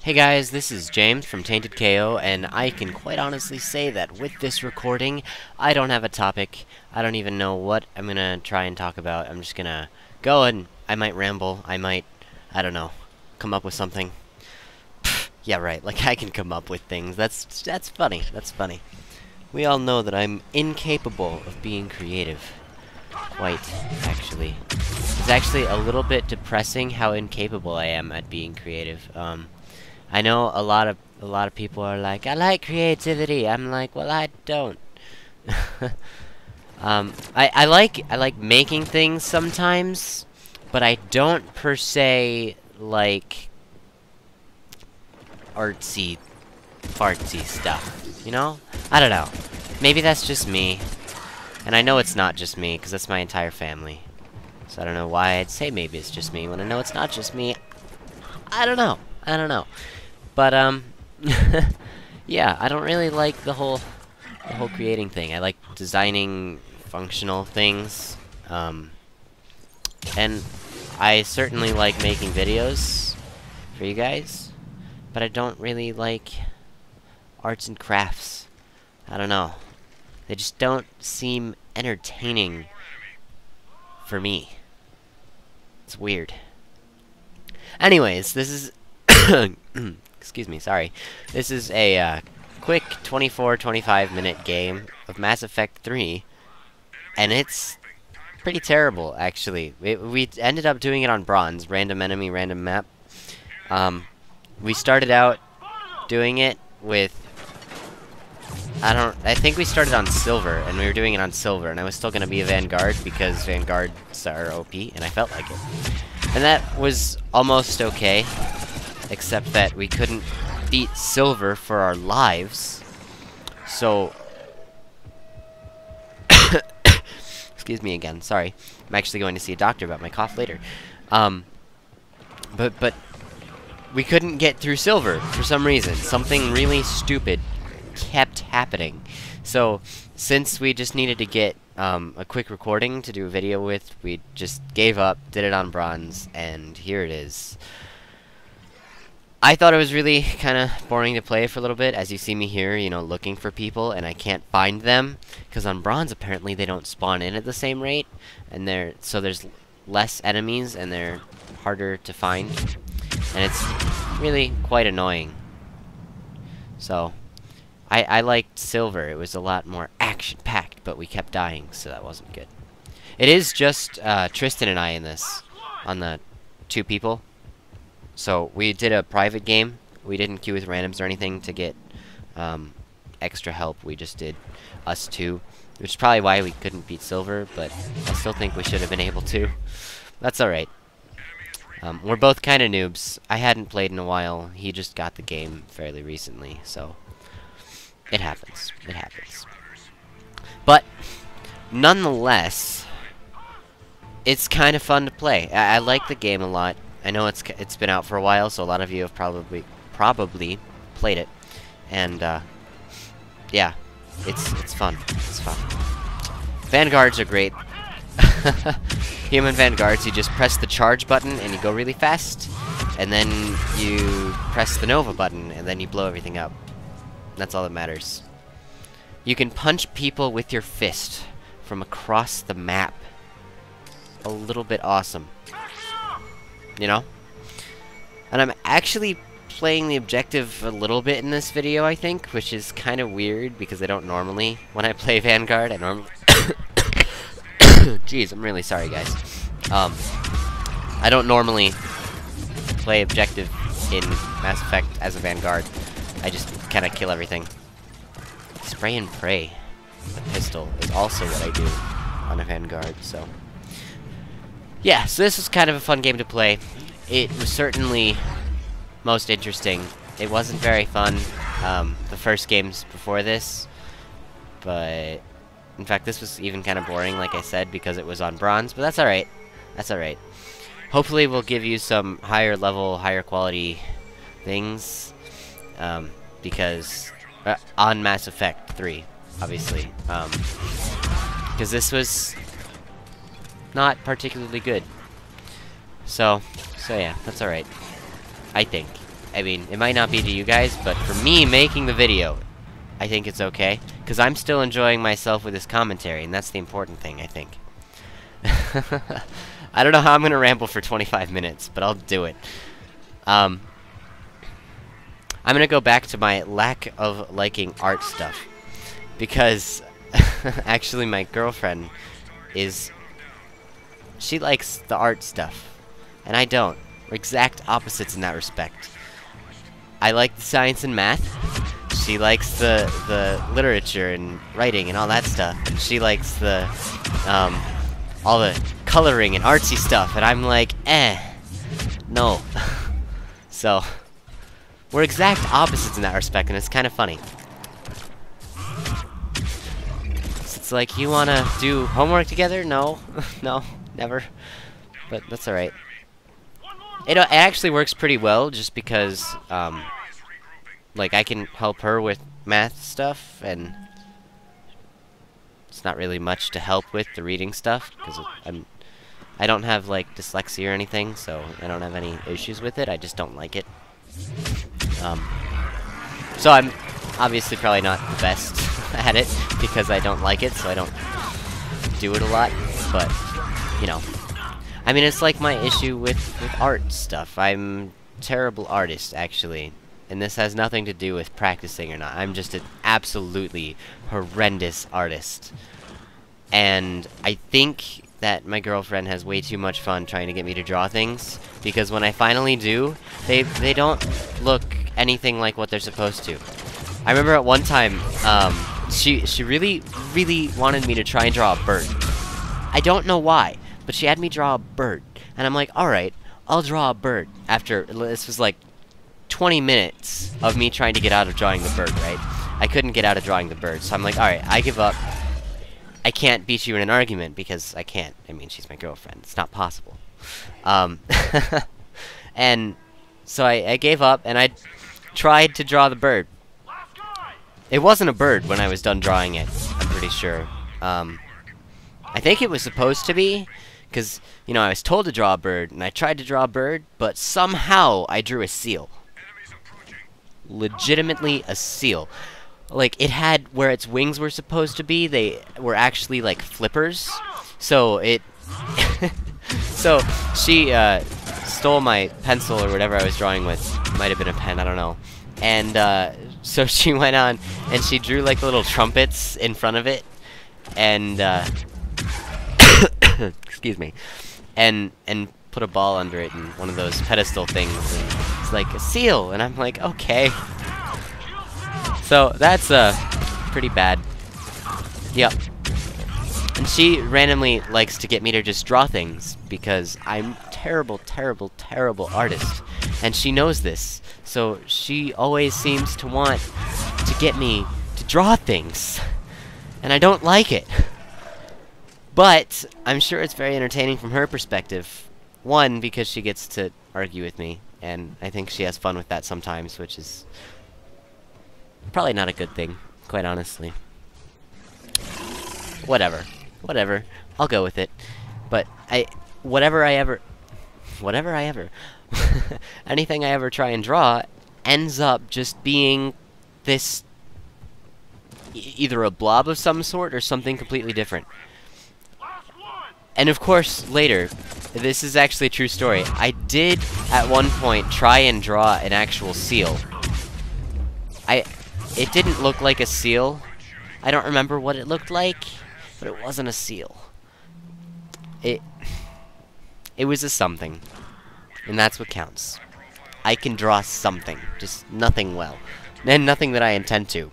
Hey guys, this is James from Tainted KO, and I can quite honestly say that with this recording, I don't have a topic. I don't even know what I'm gonna try and talk about. I'm just gonna go and I might ramble. I might, I don't know, come up with something. Yeah, right, like I can come up with things. That's funny. That's funny. We all know that I'm incapable of being creative. Quite, actually. It's actually a little bit depressing how incapable I am at being creative. I know a lot of people are like, I like creativity. I'm like, well, I don't. I like making things sometimes, but I don't per se like artsy, fartsy stuff. You know? I don't know. Maybe that's just me, and I know it's not just me because that's my entire family. So I don't know why I'd say maybe it's just me when I know it's not just me. I don't know. I don't know. But, yeah, I don't really like the whole creating thing. I like designing functional things, and I certainly like making videos for you guys, but I don't really like arts and crafts. I don't know. They just don't seem entertaining for me. It's weird. Anyways, this is... Excuse me, sorry. This is a quick 24-25 minute game of Mass Effect 3, and it's pretty terrible, actually. We ended up doing it on Bronze, random enemy, random map. We started out doing it with... I think we started on Silver, and we were doing it on Silver, and I was still gonna be a Vanguard, because Vanguards are OP, and I felt like it. And that was almost okay. Except that we couldn't beat Silver for our lives. So... Excuse me again, sorry. I'm actually going to see a doctor about my cough later. But we couldn't get through Silver for some reason. Something really stupid kept happening. So, since we just needed to get a quick recording to do a video with, we just gave up, did it on Bronze, and here it is. I thought it was really kind of boring to play for a little bit, as you see me here, you know, looking for people, and I can't find them, because on Bronze, apparently, they don't spawn in at the same rate, and so there's less enemies, and they're harder to find, and it's really quite annoying. So, I liked Silver. It was a lot more action-packed, but we kept dying, so that wasn't good. It is just Tristan and I in this, on the 2 people. So, we did a private game. We didn't queue with randoms or anything to get extra help. We just did us 2, which is probably why we couldn't beat Silver, but I still think we should have been able to. That's alright. We're both kind of noobs. I hadn't played in a while. He just got the game fairly recently, so it happens. It happens. But, nonetheless, it's kind of fun to play. I like the game a lot. I know it's been out for a while, so a lot of you have probably played it, and yeah, it's fun. It's fun. Vanguards are great. Human Vanguards, you just press the charge button and you go really fast, and then you press the Nova button and then you blow everything up. That's all that matters. You can punch people with your fist from across the map. A little bit awesome. You know? And I'm actually playing the objective a little bit in this video, I think, which is kind of weird, because I don't normally, when I play Vanguard, I normally... Jeez, I'm really sorry, guys. I don't normally play objective in Mass Effect as a Vanguard. I just kind of kill everything. Spray and pray. The pistol is also what I do on a Vanguard, so... Yeah, so this was kind of a fun game to play. It was certainly most interesting. It wasn't very fun, the first games before this, but in fact this was even kind of boring, like I said, because it was on Bronze, but that's alright. That's alright. Hopefully we'll give you some higher level, higher quality things, because, on Mass Effect 3, obviously, because this was not particularly good. So yeah, that's alright. I think. I mean, it might not be to you guys, but for me making the video, I think it's okay. Because I'm still enjoying myself with this commentary, and that's the important thing, I think. I don't know how I'm going to ramble for 25 minutes, but I'll do it. I'm going to go back to my lack of liking art stuff. Because, actually, my girlfriend she likes the art stuff. And I don't. We're exact opposites in that respect. I like the science and math. She likes the literature and writing and all that stuff. And she likes the, all the coloring and artsy stuff. And I'm like, no. So, we're exact opposites in that respect, and it's kind of funny. It's like, you wanna do homework together? No. No, never. But that's alright. It actually works pretty well, just because, like, I can help her with math stuff, and it's not really much to help with the reading stuff, because I don't have, like, dyslexia or anything, so I don't have any issues with it. I just don't like it. So I'm obviously probably not the best at it, because I don't like it, so I don't do it a lot, but, you know. I mean, it's like my issue with art stuff. I'm a terrible artist, actually. And this has nothing to do with practicing or not. I'm just an absolutely horrendous artist. And I think that my girlfriend has way too much fun trying to get me to draw things, because when I finally do, they don't look anything like what they're supposed to. I remember at one time, she really wanted me to try and draw a bird. I don't know why, but she had me draw a bird. And I'm like, alright, I'll draw a bird. After, this was like 20 minutes of me trying to get out of drawing the bird, right? I couldn't get out of drawing the bird, so I'm like, alright, I give up. I can't beat you in an argument, because I can't. I mean, she's my girlfriend. It's not possible. And so I gave up, and I tried to draw the bird. It wasn't a bird when I was done drawing it, I'm pretty sure. I think it was supposed to be, because, you know, I was told to draw a bird, and I tried to draw a bird, but somehow I drew a seal. Legitimately a seal. Like, it had where its wings were supposed to be, they were actually, like, flippers. So, it... so, she, stole my pencil or whatever I was drawing with. Might have been a pen, I don't know. And, so she went on, and she drew, like, little trumpets in front of it. And, excuse me. And put a ball under it in one of those pedestal things. And it's like a seal, and I'm like, okay. So, that's, pretty bad. Yep. And she randomly likes to get me to just draw things, because I'm terrible, terrible, terrible artist. And she knows this. So, she always seems to want to get me to draw things. And I don't like it. But, I'm sure it's very entertaining from her perspective. One, because she gets to argue with me, and I think she has fun with that sometimes, which is probably not a good thing, quite honestly. Whatever. Whatever. I'll go with it. But, whatever I ever... anything I ever try and draw ends up just being this... either a blob of some sort or something completely different. And of course, later, this is actually a true story, I did, at one point, try and draw an actual seal. It didn't look like a seal. I don't remember what it looked like, but it wasn't a seal. It was a something. And that's what counts. I can draw something, just nothing well. And nothing that I intend to.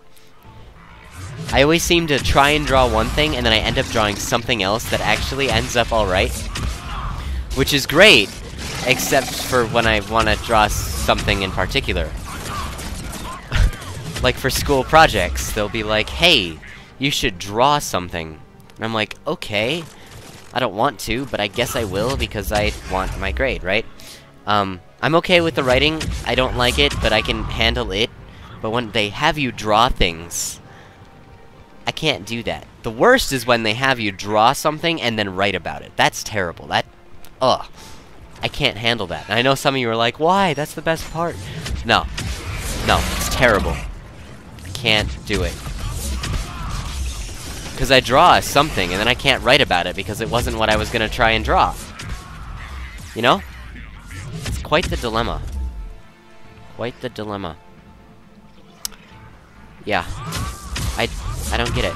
I always seem to try and draw one thing, and then I end up drawing something else that actually ends up alright. Which is great, except for when I want to draw something in particular. Like for school projects, they'll be like, hey, you should draw something. And I'm like, okay, I don't want to, but I guess I will because I want my grade, right? I'm okay with the writing, I don't like it, but I can handle it. But when they have you draw things, I can't do that. The worst is when they have you draw something and then write about it. That's terrible. Ugh. I can't handle that. And I know some of you are like, why? That's the best part. No. No, it's terrible. I can't do it. Because I draw something, and then I can't write about it because it wasn't what I was gonna try and draw. You know? It's quite the dilemma. Quite the dilemma. Yeah. I don't get it.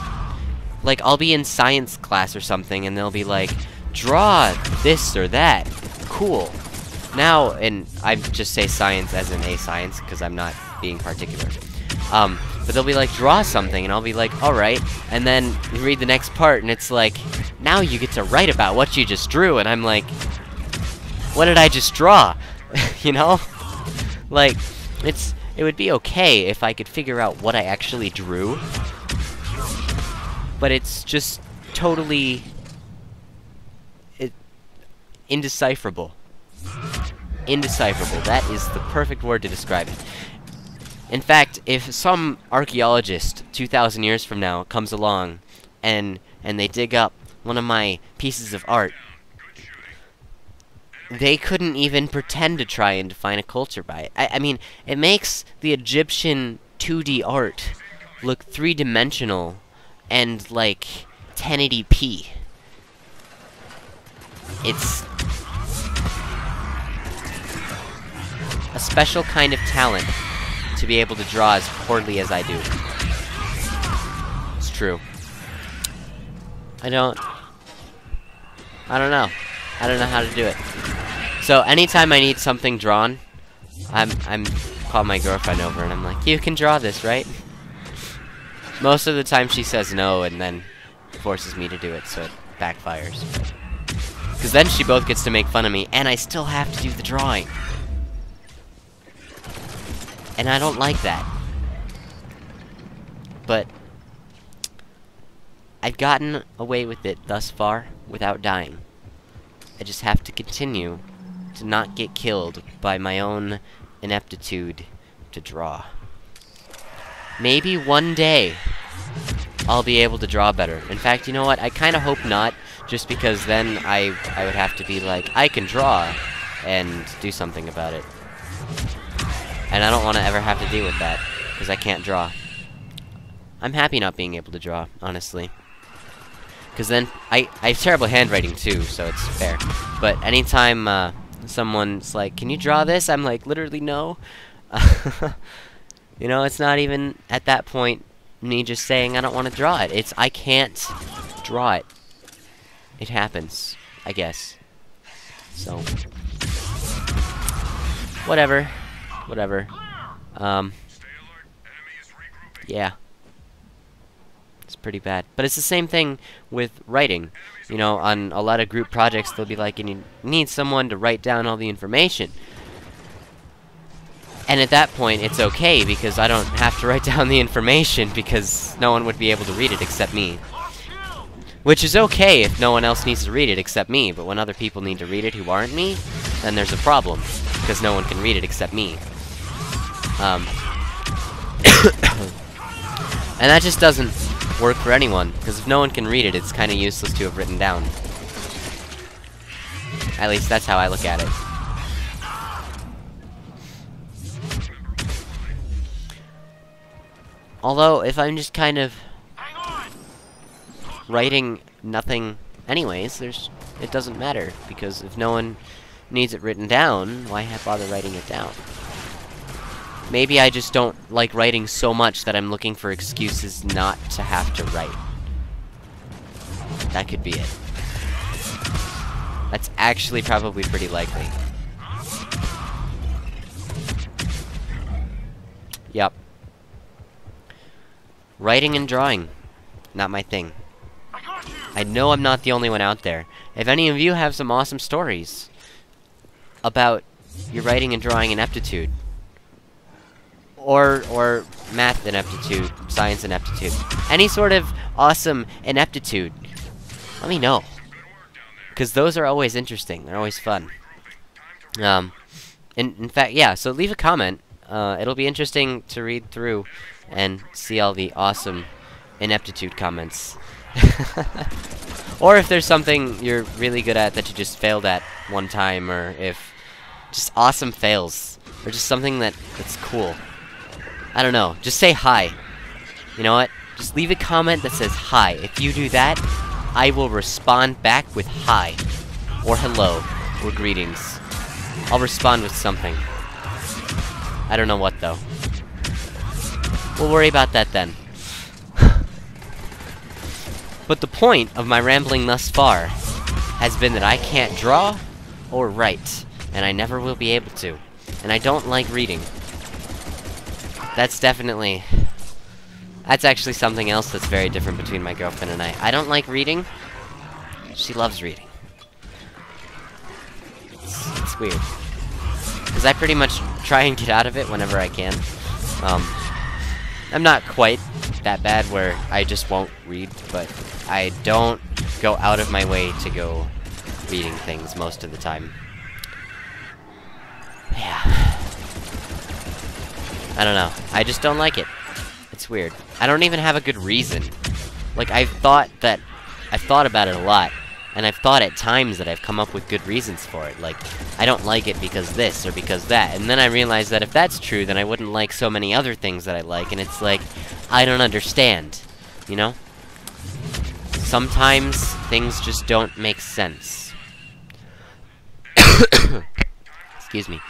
Like, I'll be in science class or something, and they'll be like, draw this or that. Cool. Now, and I just say science as in a science, because I'm not being particular. But they'll be like, draw something, and I'll be like, alright. And then you read the next part, and it's like, now you get to write about what you just drew, and I'm like, what did I just draw? You know? Like, it would be okay if I could figure out what I actually drew. But it's just totally indecipherable. Indecipherable. That is the perfect word to describe it. In fact, if some archaeologist 2,000 years from now comes along and they dig up one of my pieces of art, they couldn't even pretend to try and define a culture by it. I mean, it makes the Egyptian 2D art look three-dimensional and, like, 1080p. It's a special kind of talent to be able to draw as poorly as I do. It's true. I don't know. I don't know how to do it. So anytime I need something drawn, I'm call my girlfriend over and I'm like, you can draw this, right? Most of the time she says no and then forces me to do it, so it backfires. Because then she both gets to make fun of me, and I still have to do the drawing. And I don't like that. But I've gotten away with it thus far without dying. I just have to continue to not get killed by my own ineptitude to draw. Maybe one day I'll be able to draw better. In fact, you know what? I kind of hope not, just because then I would have to be like, I can draw, and do something about it. And I don't want to ever have to deal with that, because I can't draw. I'm happy not being able to draw, honestly. Because then, I have terrible handwriting too, so it's fair. But anytime someone's like, can you draw this? I'm like, literally no. You know, it's not even, at that point, me just saying I don't want to draw it. It's, I can't draw it. It happens, I guess. So, whatever. Whatever. Yeah. It's pretty bad. But it's the same thing with writing. You know, on a lot of group projects, they'll be like, you need someone to write down all the information. And at that point, it's okay, because I don't have to write down the information, because no one would be able to read it except me. Which is okay if no one else needs to read it except me, but when other people need to read it who aren't me, then there's a problem, because no one can read it except me. And that just doesn't work for anyone, because if no one can read it, it's kind of useless to have written down. At least that's how I look at it. Although, if I'm just kind of writing nothing anyways, it doesn't matter, because if no one needs it written down, why bother writing it down? Maybe I just don't like writing so much that I'm looking for excuses not to have to write. That could be it. That's actually probably pretty likely. Yup. Writing and drawing. Not my thing. I know I'm not the only one out there. If any of you have some awesome stories about your writing and drawing ineptitude, or math ineptitude, science ineptitude, any sort of awesome ineptitude, let me know. Because those are always interesting. They're always fun. In fact, yeah, so leave a comment. It'll be interesting to read through and see all the awesome ineptitude comments. Or if there's something you're really good at that you just failed at one time, or if just awesome fails. Or just something that's cool. I don't know. Just say hi. You know what? Just leave a comment that says hi. If you do that, I will respond back with hi. Or hello. Or greetings. I'll respond with something. I don't know what, though. We'll worry about that then. But the point of my rambling thus far has been that I can't draw or write. And I never will be able to. And I don't like reading. That's actually something else that's very different between my girlfriend and I. I don't like reading. She loves reading. It's weird. Because I pretty much try and get out of it whenever I can. I'm not quite that bad where I just won't read, but I don't go out of my way to go reading things most of the time. Yeah. I don't know. I just don't like it. It's weird. I don't even have a good reason. Like, I've thought about it a lot, and I've thought at times that I've come up with good reasons for it. Like, I don't like it because this, or because that. And then I realized that if that's true, then I wouldn't like so many other things that I like, and it's like, I don't understand. You know? Sometimes things just don't make sense. Excuse me.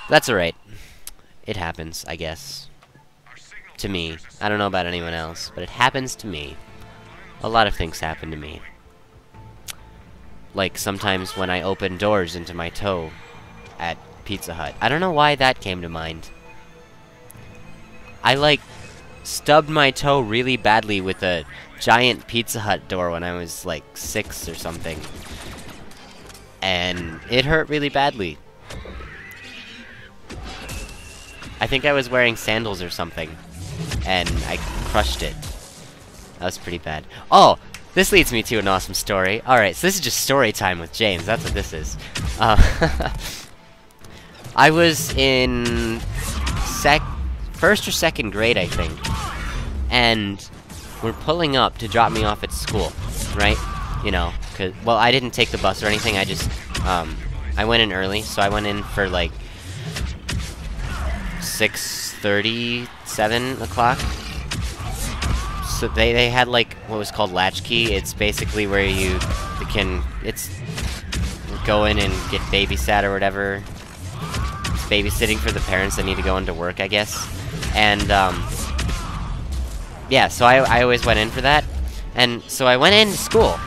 That's alright. It happens, I guess. To me. I don't know about anyone else, but it happens to me. A lot of things happen to me. Like sometimes when I open doors into my toe at Pizza Hut. I don't know why that came to mind. I, like, stubbed my toe really badly with a giant Pizza Hut door when I was, like, 6 or something. And it hurt really badly. I think I was wearing sandals or something, and I crushed it. That was pretty bad. Oh! This leads me to an awesome story. Alright, so this is just story time with James. That's what this is. I was in first or second grade, I think. And we're pulling up to drop me off at school, right? You know, well, I didn't take the bus or anything. I just, I went in early, so I went in for, like, 6:30, 7 o'clock. So they had, like, what was called latchkey. It's basically where you can, it's go in and get babysat or whatever. It's babysitting for the parents that need to go into work, I guess. And, yeah, so I always went in for that. And so I went into school.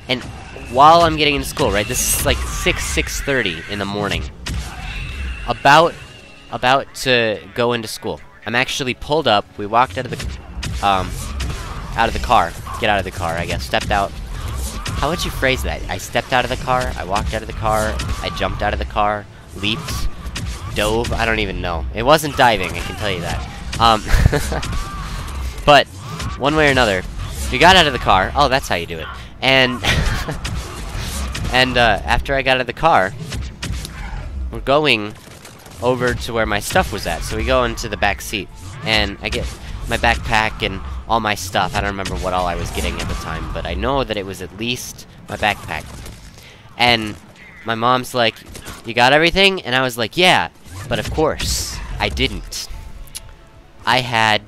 And while I'm getting into school, right, this is like 6:30 in the morning. About to go into school. I'm actually pulled up. We walked out of the car. Get out of the car, I guess. Stepped out. How would you phrase that? I stepped out of the car. I walked out of the car. I jumped out of the car. Leaped. Dove. I don't even know. It wasn't diving, I can tell you that. But one way or another, we got out of the car. Oh, that's how you do it. And and after I got out of the car, we're going over to where my stuff was at. So we go into the back seat, and I get my backpack and all my stuff. I don't remember what all I was getting at the time, but I know that it was at least my backpack. And my mom's like, "You got everything?" And I was like, "Yeah," but of course, I didn't. I had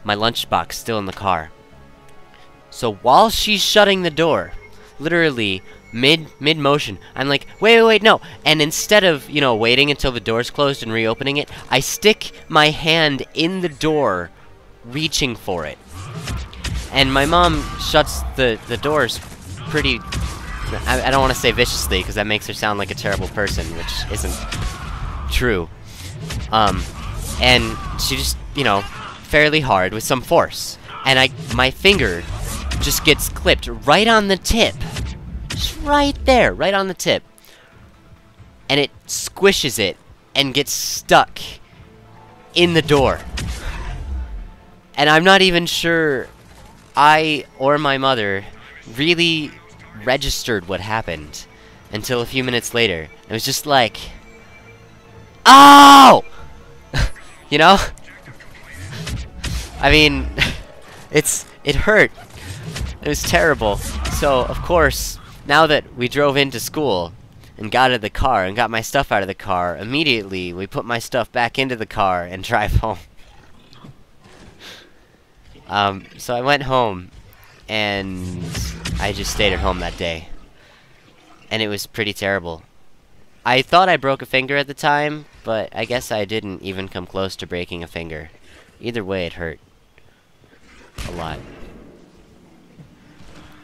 my lunchbox still in the car. So while she's shutting the door, literally mid-motion, I'm like, wait, no. And instead of, you know, waiting until the door's closed and reopening it, I stick my hand in the door, reaching for it. And my mom shuts the doors pretty, I don't want to say viciously, because that makes her sound like a terrible person, which isn't true. And she just, you know, fairly hard with some force. And my finger just gets clipped right on the tip. Just right there, right on the tip. And it squishes it and gets stuck in the door. And I'm not even sure I or my mother really registered what happened until a few minutes later. It was just like, "Oh!" You know? I mean, it hurt. It was terrible. So, of course, now that we drove into school, and got out of the car and got my stuff out of the car. Immediately, we put my stuff back into the car and drive home. So I went home, and I just stayed at home that day. And it was pretty terrible. I thought I broke a finger at the time, but I guess I didn't even come close to breaking a finger. Either way, it hurt a lot.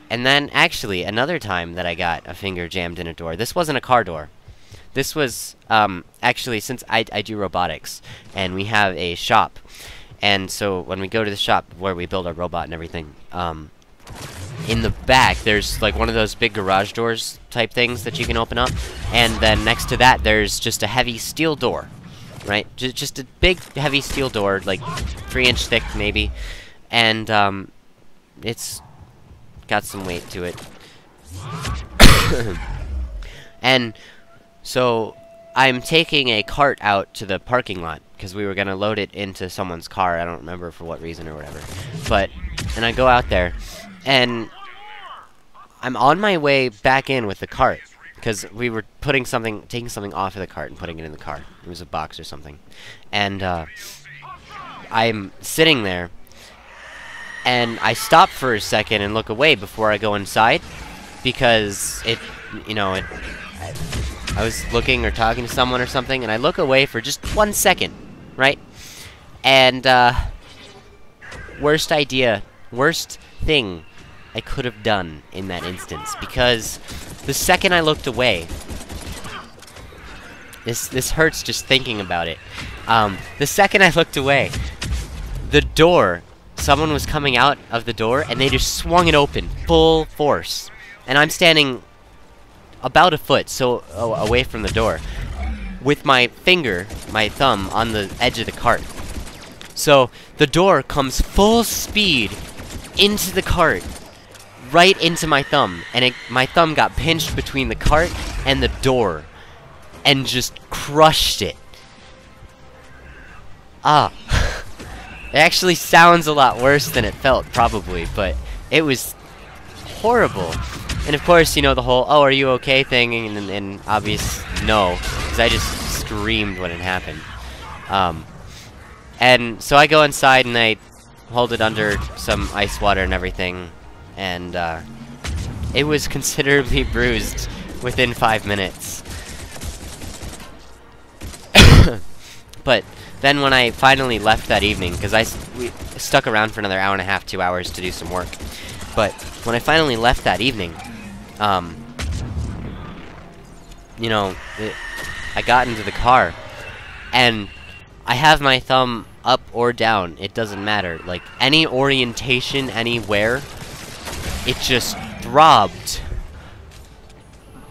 And then, actually, another time that I got a finger jammed in a door. This wasn't a car door. This was, actually, since I do robotics, and we have a shop. And so, when we go to the shop where we build our robot and everything, in the back, there's, like, one of those big garage doors type things that you can open up. And then, next to that, there's just a heavy steel door. Right? Just a big, heavy steel door, like, 3-inch thick, maybe. And, it's got some weight to it. And so I'm taking a cart out to the parking lot because we were going to load it into someone's car. I don't remember for what reason or whatever. And I go out there, and I'm on my way back in with the cart because we were taking something off of the cart and putting it in the car. It was a box or something. And I'm sitting there, and I stop for a second and look away before I go inside, because I was looking or talking to someone or something, and I look away for just 1 second, right? And, worst thing I could have done in that instance, because the second I looked away, this hurts just thinking about it. The second I looked away, the door, someone was coming out of the door, and they just swung it open, full force. And I'm standing about a foot away from the door, with my thumb, on the edge of the cart. So, the door comes full speed into the cart, right into my thumb, and my thumb got pinched between the cart and the door, and just crushed it. It actually sounds a lot worse than it felt, probably, but it was horrible. And of course, the whole, oh, are you okay thing, and obvious no, because I just screamed when it happened. And so I go inside and I hold it under some ice water and everything, and it was considerably bruised within 5 minutes. But then when I finally left that evening, because we stuck around for another hour and a half, 2 hours to do some work. But when I finally left that evening, I got into the car, and I have my thumb up or down, it doesn't matter. Like, any orientation, anywhere, it just throbbed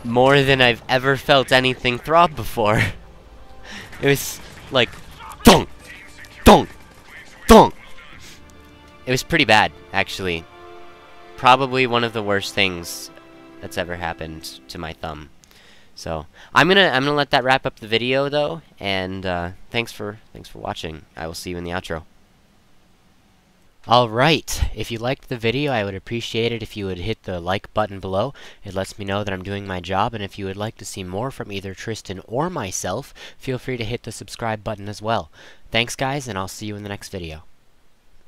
more than I've ever felt anything throb before. It was like, thunk, thunk, thunk. It was pretty bad, actually. Probably one of the worst things that's ever happened to my thumb. So I'm gonna let that wrap up the video though, and thanks for watching. I will see you in the outro. Alright, if you liked the video, I would appreciate it if you would hit the like button below. It lets me know that I'm doing my job, and if you would like to see more from either Tristan or myself, feel free to hit the subscribe button as well. Thanks guys, and I'll see you in the next video.